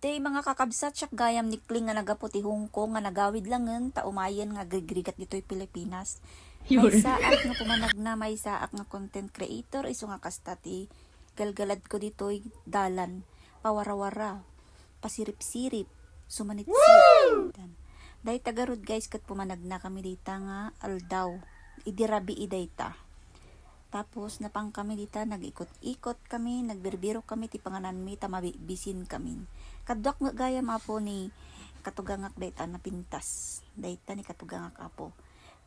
Good day mga kakabsat, siyak gayam ni Kling nga nagaputi Hong Kong nga nagawid langen taumayan nga gagrigat dito'y Pilipinas. May saak nga pumanag na may saak nga content creator iso nga kastati galgalad ko dito'y dalan pawarawara pasirip-sirip sumanit-sirip. Day tagarod guys kat pumanag na kami dita nga aldaw idirabi idayta. Tapos napang kami dita nag-ikot-ikot kami, nagbirbiro kami ti panganan mi tamabisin kami. Kadwak nga gaya mapo ni katugangak dayta na pintas. Dayta ni katugangak apo.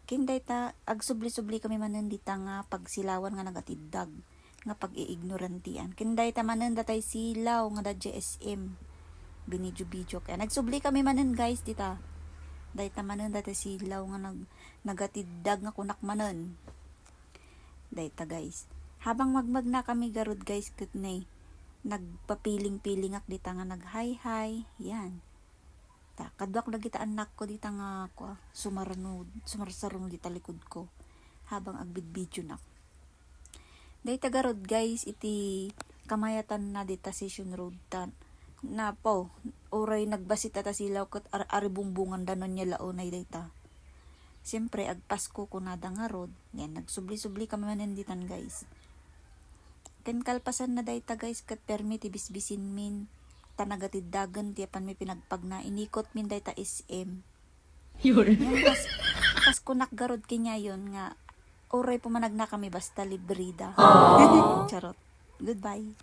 Kin dayta agsubli-subli kami manen dita nga pagsilawan nga nagatiddag nga pag-iignorantian. Kin dayta manen datay silaw nga da GSM. Binidyo-bidyo kaya nagsubli kami manen guys dita. Dayta manen datay silaw nga nagatiddag nga kunak manen. Dayta guys. Habang magmag na kami garod guys ket nay nagpapiling-piling ak dita nga nag-hi-hi. Yan. Ta kadwak lagi ta anak ko dita nga ko sumarsarong dita likod ko habang agbidbidyo na. Dayta garod guys iti kamayatan na dita Session Road tan na po oray nagbasit ata silaw ket aribumbungan danon nya laonay dayta. Siyempre, agpasko ko nada nga road. Yan, nagsubli-subli kami maninditan guys. Kalpasan na dayta guys, kat permit ibisbisin min. Tanagatidagan, tiyapan may pinagpag na. Inikot min dayta SM. Yan, kas kunak garod kanya yun nga. Oray pumanag na kami basta librida. Charot. Goodbye.